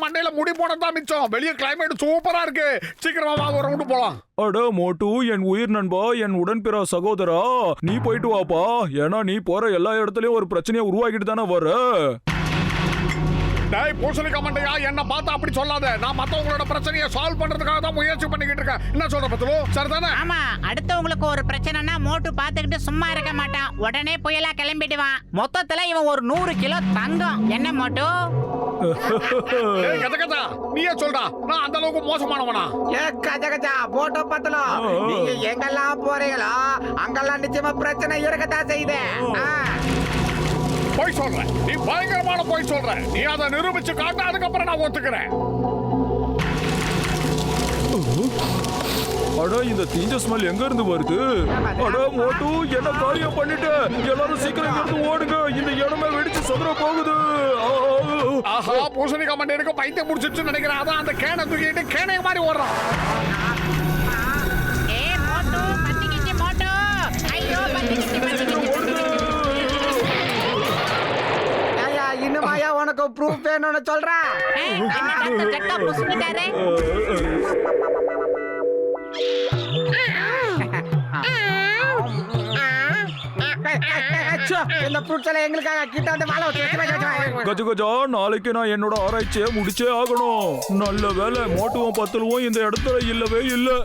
மண்டையில முடி போனதான் மிச்சம். வெளியே கிளைமேட் சூப்பரா இருக்கு. சீக்கிரமா வா, ஒரு ரவுண்ட் போலாம். அட மோட்டு, என் உயிர் நண்பா, என் உடன்பிற சகோதரா, நீ போயிட்டு வாப்பா. ஏன்னா நீ போற எல்லா இடத்துலயும் ஒரு பிரச்சனையை உருவாக்கிட்டு தானே வர. டேய் பூசணிக்கா மண்டையா, என்ன பார்த்தா அப்படி சொல்லாத. நான் மத்தவங்களோட பிரச்சனையை சால்வ் பண்றதுக்காக தான் முயற்சி பண்ணிக்கிட்டு இருக்கேன். என்ன சொல்ற பத்துலு, சரிதானே? ஆமா, அடுத்தவங்களுக்கு ஒரு பிரச்சனைனா மோட்டு பாத்துக்கிட்டு சும்மா இருக்க மாட்டான். உடனே புயலா கிளம்பிடுவான். மொத்தத்துல இவன் ஒரு 100 கிலோ தங்கம். என்ன மோட்டு? ஏய் கஜகஜா, நீயே சொல்டா, நான் அந்த அளவுக்கு மோசமானவனா? ஏ கஜகஜா போட்டோ பத்தலாம். நீங்க எங்கெல்லாம் போறீங்களோ அங்கெல்லாம் நிச்சயமா பிரச்சனை இருக்கத்தான் செய்யுது. போய் சொல்ற, நீ பயங்கரமான போய் சொல்ற. நீ அதை நிரூபிச்சு காட்ட, அதுக்கப்புறம் நான் ஒத்துக்கிறேன். அட இந்த தீஞ்ச ஸ்மெல் எங்க இருந்து வருது? அட மோட்டு, என்ன காரியம் பண்ணிட்டு? எல்லாரும் சீக்கிரம் இங்க இருந்து ஓடுங்க. இந்த இடமே வெடிச்சு சதுர போகுது. ஆஹா, பூசணிக்கா மண்டையனுக்கு பைத்தியம் முடிச்சிருச்சுன்னு நினைக்கிறேன். அதான் அந்த கேனை தூக்கிட்டு கேனை மாதிரி ஓடுறான். ஏய் மோட்டு, பத்திக்கிச்சு மோட்டு. ஐயோ பத்திக்கிச்சு. இன்னுமாயா உனக்கு ப்ரூஃப் வேணும்னு சொல்றேன். என்ன டாக்டர் ஜக்கா புசுங்கிட்டாரு? இந்த ஃப்ரூட்ஸ் எல்லாம் எங்களுக்காக கிட்ட வந்து மேல வச்சு கஜகஜா, நாளைக்கு நான் என்னோட ஆராய்ச்சியை முடிச்சே ஆகணும். நல்ல வேலை, மோட்டுவும் பத்தலுவும் இந்த இடத்துல இல்லவே இல்லை.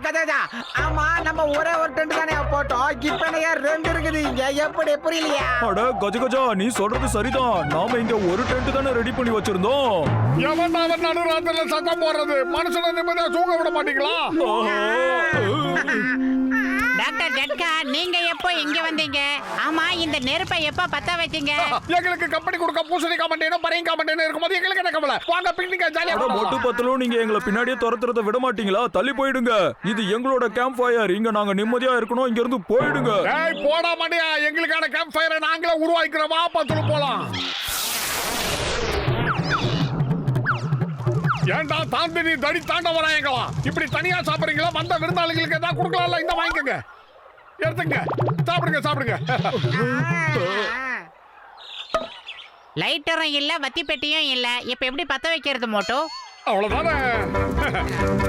கஜகஜா, ஆமா நம்ம ஒரே ஒரு டென்ட் தானே போட்டோம். இப்ப என்ன 2 இருக்குது இங்க, எப்படி புரியலையா? அட கஜகஜா, நீ சொல்றது சரிதான். நாம இங்க ஒரு டென்ட் தானே ரெடி பண்ணி வச்சிருந்தோம். எவன் அவன் நடுராத்திரில சத்தம் போடுறது? மனுஷனை நிம்மதியா தூங்க விட மாட்டீங்களா? டாக்டர் ஜட்கா, நீங்க எப்போ இங்க வந்தீங்க? ஆமா, இந்த நெருப்பை எப்ப பத்த வச்சீங்க? எங்களுக்கு கம்பெனி கொடுக்க பூசணிக்கா மண்டையனும் பரையங்கா மண்டையனும் இருக்கும்போது எங்களுக்கு என்ன கவலை? வாங்க பிக்னிக்கா ஜாலியா அட மொட்டு பத்தலும், நீங்க எங்களை பின்னாடியே துரத்துறத விட மாட்டீங்களா? தள்ளி போயிடுங்க. இது எங்களோட கேம்ப் ஃபயர். இங்க நாங்க நிம்மதியா இருக்கணும். இங்க இருந்து போயிடுங்க. ஏய் போடா மாட்டியா, எங்களுக்கான கேம்ப் ஃபயரை நாங்களே உருவாக்கிறோமா? பத்துல போலாம். ஏண்டா தாண்டி நீ தடி தாண்ட வராங்களா? இப்படி தனியா சாப்பிடுறீங்களா? வந்த விருந்தாளிகளுக்கு ஏதாவது கொடுக்கலாம்ல? இந்த வாங்கிக்கங்க, எடுத்துங்க, சாப்பிடுங்க சாப்பிடுங்க. லைட்டரும் இல்ல, வத்தி பெட்டியும் இல்ல. இப்ப எப்படி பத்த வைக்கிறது மோட்டு? அவ்வளவுதானே,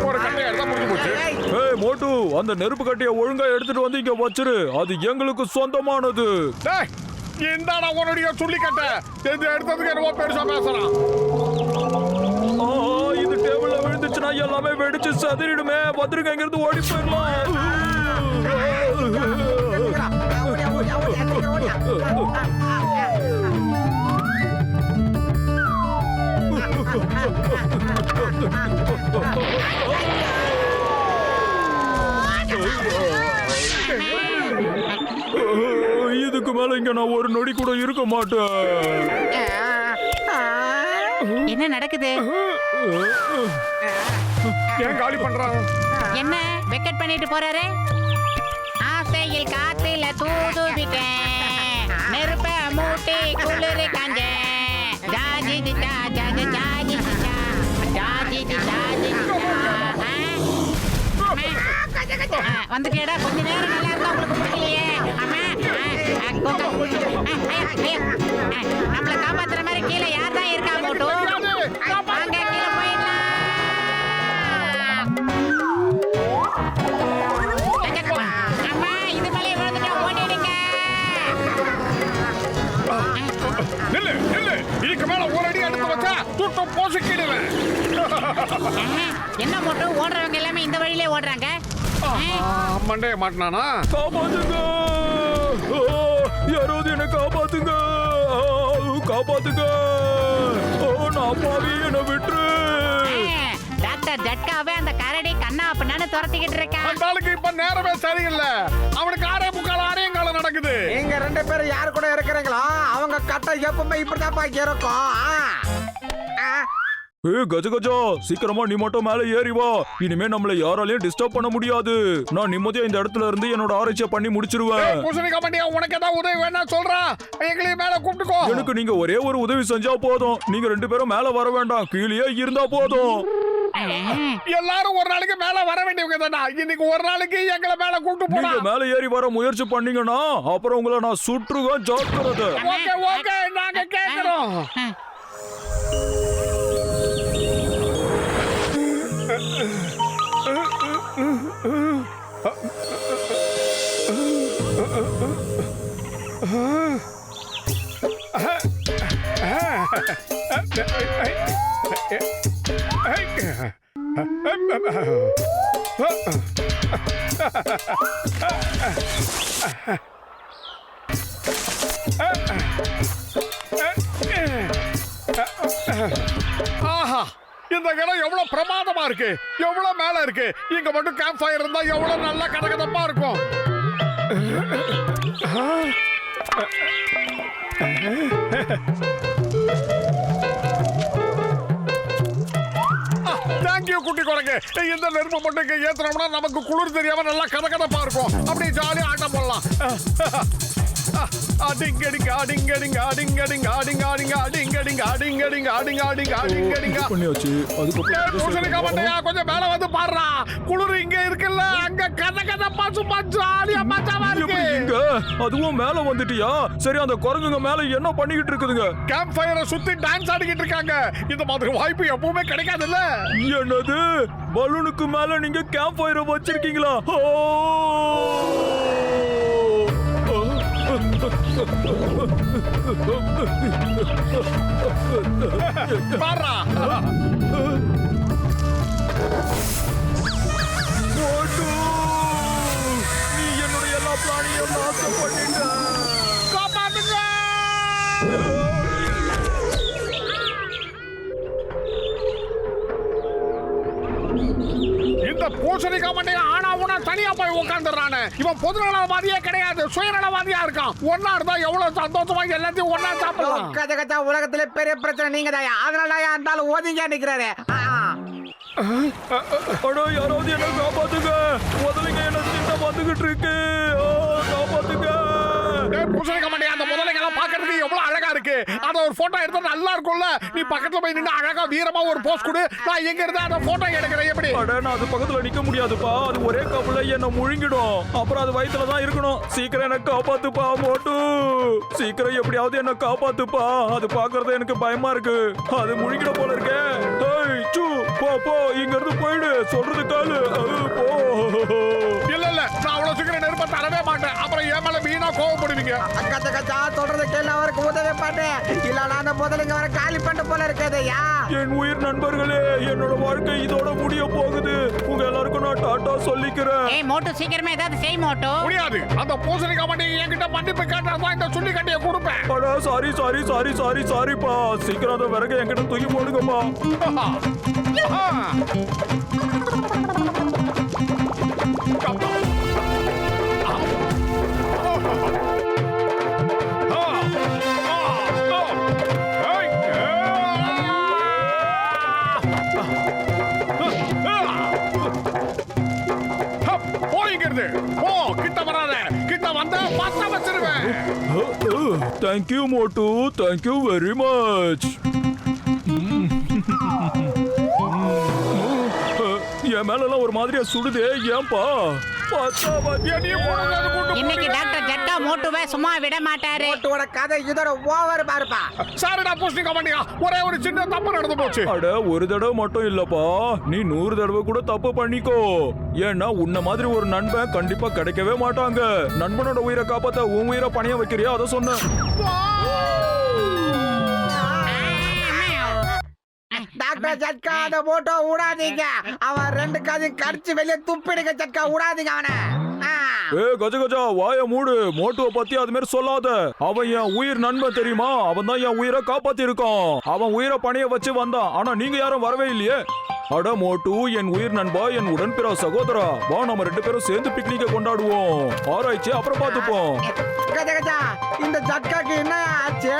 ஒரு கட்டையை எடுத்தா முடிஞ்சு போச்சு. ஏய் மோட்டு, அந்த நெருப்பு கட்டிய ஒழுங்கா எடுத்துட்டு வந்து இங்க வச்சிரு. அது எங்களுக்கு சொந்தமானது. டேய், இந்தாடா உன்னுடைய சுள்ளிக்கட்டை. இது எடுத்ததுக்கு என்னவோ பெருசா பேசுறான். இது டேபிள்ல விழுந்துச்சுன்னா எல்லாமே வெடிச்சு சதிரிடுமே. வந்துருங்க, இங்க இருந்து ஓடி போயிடலாம். இதுக்கு மேல இங்க நான் ஒரு நொடி கூட இருக்க மாட்டேன். என்ன நடக்குது? ஏன் காலி பண்றான்? என்ன வெக்கெட் பண்ணிட்டு போறாரு? ஆசையில் காத்துல தூது விட்டேன், நெருப்ப மூட்டி குளிர் காஞ்சேன். ஜாஜி ஜா ஜாஜி ஜாஜி ஜா ஜாஜி ஜாஜி. வந்துட்டேடா, கொஞ்ச நேரம் நல்லா இருந்தா உங்களுக்கு பிடிக்கலையே. நம்மள காப்பாத்துற மாதிரி கீழே யார் தான் இருக்கா மோட்டு? வாங்க கீழே போயிடலாம். அம்மா, இது மேலே விழுந்துட்டா ஓடிடுங்க. நில்லு நில்லு, இதுக்கு மேல ஒரு அடி எடுத்து வச்சா துட்டு போசிக்கிடுவேன். என்ன மோட்டு, ஓடுறவங்க எல்லாமே இந்த வழியிலே ஓடுறாங்க. மண்டைய மாட்டினானா? காப்பாத்துங்க, யாராவது என்ன காப்பாத்துங்க, காப்பாத்துங்க. நான் பாவி, என்ன விட்டுரு. டாக்டர் ஜட்காவே அந்த கரடி கண்ணா அப்படின்னு துரத்திக்கிட்டு இருக்கான். அந்த ஆளுக்கு இப்ப நேரமே சரியில்லை. அவனுக்கு 6:45 காலம் நடக்குது. நீங்க 2 பேரும் யாரு கூட இருக்கிறீங்களா? அவங்க கட்டை எப்பவுமே இப்படிதான் இருக்கும். கஜகஜா, சீக்கிரமா நீ மட்டும் மேல ஏறி வா. இனிமே நம்மள யாராலையும் டிஸ்டர்ப் பண்ண முடியாது. நான் நிம்மதியா இந்த இடத்துல இருந்து என்னோட ஆராய்ச்சியை பண்ணி முடிச்சிருவேன். பூசணிக்கா மண்டையா, உனக்கு ஏதாவது உதவி வேணா சொல்றா, எங்களையும் மேல கூப்பிட்டுக்கோ. எனக்கு நீங்க ஒரே ஒரு உதவி செஞ்சா போதும். நீங்க 2 பேரும் மேல வர வேண்டாம், கீழே இருந்தா போதும். எல்லாரும் ஒரு நாளைக்கு மேல வர வேண்டியவங்க தானா? இன்னைக்கு ஒரு நாளைக்கு எங்களை மேல கூப்பிட்டு போனா. நீங்க மேல ஏறி வர முயற்சி பண்ணீங்கன்னா அப்புறம் உங்களை நான் சுற்றுவேன். ஜாக்கிரதை. ஓகே ஓகே, நாங்க கேக்குறோம். ஆஹா, இந்த இடம் எவ்வளவு பிரமாதமா இருக்கு, எவ்வளவு மேல இருக்கு. இங்க மட்டும் கேம்ப் ஃபயர் இருந்தா எவ்வளவு நல்லா கதகதப்பா இருக்கும். தேங்க்யூ குட்டி குரங்கு. இந்த நெருப்பு மட்டும் இங்க ஏத்துனோம்னா நமக்கு குளிர் தெரியாம நல்லா கதகதப்பா இருக்கும். அப்படியே ஜாலியா ஆட்டம் போடலாம். பண்ணியாச்சு. கொஞ்சம் மேல வந்து பாடுறா. குளிர் இங்க இருக்குல்ல, அங்க கதகதப்பா சும்மா ஜாலியா மச்சாவா இருக்கு. இங்க அதுவும் மேல வந்துட்டியா? சரி, அந்த குரங்குங்க மேல என்ன பண்ணிக்கிட்டு இருக்குதுங்க? கேம்ப் ஃபயரை சுத்தி டான்ஸ் ஆடிக்கிட்டு இருக்காங்க. இந்த மாதிரி வாய்ப்பு எப்பவுமே கிடைக்காதுல்ல. என்னது, பலூனுக்கு மேல நீங்க கேம்ப் ஃபயரை வச்சிருக்கீங்களா? பாடுறா. நீ என்னுடைய எல்லா பிளானையும் நாசம் பண்ணிட்ட. காப்பாத்துங்க. இந்த பூசணிக்காய் மண்டையை ஆனா ஊனா தனியா போய் உட்காந்துறானே. இவன் பொதுநலவாதியே கிடையாது, சுயநலவாதியா இருக்கான். ஒன்னா இருந்தா எவ்வளவு சந்தோஷமா எல்லாத்தையும் ஒன்னா சாப்பிடலாம். கதை கச்சா உலகத்திலே பெரிய பிரச்சனை நீங்க தான். அதனால இருந்தாலும் ஓதிங்க நிக்கிறாரு. அடோ, யாராவது என்ன காப்பாத்துங்க. முதலைங்க என்ன சின்ன வந்துகிட்டு இருக்கு. காப்பாத்துங்க. பூசணிக்காய் மண்டையை அந்த முதலைக்கெல்லாம் பாக்குறதுக்கு எவ்வளவு அழகா இருக்கு. அத ஒரு போட்டோ எடுத்தா நல்லா இருக்கும்ல. நீ பக்கத்துல போய் நின்று அழகா வீரமா ஒரு போஸ் கொடு. நான் எங்க இருந்தா அந்த போட்டோ எடுக்கிறேன். எப்படி? அட, நான் அது பக்கத்துல நிக்க முடியாதுப்பா. அது ஒரே கப்புல என்ன முழுங்கிடும். அப்புறம் அது வயித்துல தான் இருக்கணும். சீக்கிரம் என்ன காப்பாத்துப்பா மோட்டு. சீக்கிரம் எப்படியாவது என்ன காப்பாத்துப்பா. அது பாக்குறது எனக்கு பயமா இருக்கு. அது முழுங்கிட போல இருக்கே. ஏய் சூ, போ போ, இங்க இருந்து போயிடு. சொல்றது காலு. போ. இல்ல இல்ல, நான் அவ்வளவு சீக்கிரம் நெருப்ப தரவே மாட்டேன். அப்புறம் ஏன் மேல வீணா கோவப்படுவீங்க. கச்சா கச்சா சொல்றது கேள்வி அவருக்கு உதவி மாட்டேன். இல்ல அந்த முதலுங்க வர காலி பண்ண போல இருக்காதையா. என் உயிர் நண்பர்களே, என்னோட வாழ்க்கை இதோட முடிய போகுது. உங்க எல்லாருக்கும் நான் டாட்டா சொல்லிக்கிறேன். ஏய் மோட்டு, சீக்கிரமே ஏதாவது செய் மோட்டு. முடியாது. அந்த பூசணிக்காய் மண்டையை என்கிட்ட மன்னிப்பு கேட்டாதான் இந்த சுள்ளி கட்டியை கொடுப்பேன். அடா, சாரிப்பா. சீக்கிரம் அந்த விறகு என்கிட்ட தூக்கி போடுங்கப்பா. போய்கிறது. போ, கிட்ட வராத. கிட்ட வந்தா பத்த வச்சிருவேன். தேங்க்யூ மோட்டு, தேங்க்யூ வெரி மச். என் மேலலாம் ஒரு மாதிரியா சுடுதே. ஏன்பா? இன்னைக்கு டாக்டர் ஜட்கா மோட்டுவை சும்மா விட மாட்டாரு. மோட்டுவோட கதை இதோட ஓவர் பாருப்பா. சாரிடா பூசணிக்காய் மண்டையா, ஒரே ஒரு சின்ன தப்பு நடந்து போச்சு. அட, ஒரு தடவை மட்டும் இல்லப்பா, நீ 100 தடவை கூட தப்பு பண்ணிக்கோ. ஏன்னா உன்ன மாதிரி ஒரு நண்பன் கண்டிப்பா கிடைக்கவே மாட்டாங்க. நண்பனோட உயிரை காப்பாத்த உன் உயிரை பணிய வைக்கிறியா? அதை சொன்னேன். டாக்டர் ஜட்கா, அந்த போட்டோ விடாதீங்க. அவன் 2 காதையும் கடிச்சு வெளியே துப்பிடுங்க. ஜட்கா விடாதீங்க அவனை. கஜா வாய மூடு. மோட்டுவை பத்தி அது மாதிரி சொல்லாத. அவன் என் உயிர் நண்பன் தெரியுமா? அவன் தான் என் உயிரை காப்பாத்தி இருக்கான். அவன் உயிரை பணிய வச்சு வந்தான். ஆனா நீங்க யாரும் வரவே இல்லையே. அட மோட்டு, என் உயிர் நண்பா, என் உடன்பிற சகோதரா, வா நம்ம 2 பேரும் சேர்ந்து பிக்னிக்கை கொண்டாடுவோம். ஆராய்ச்சி அப்புறம் பார்த்துப்போம். கஜா கஜா, இந்த ஜட்காக்கு என்ன ஆச்சு?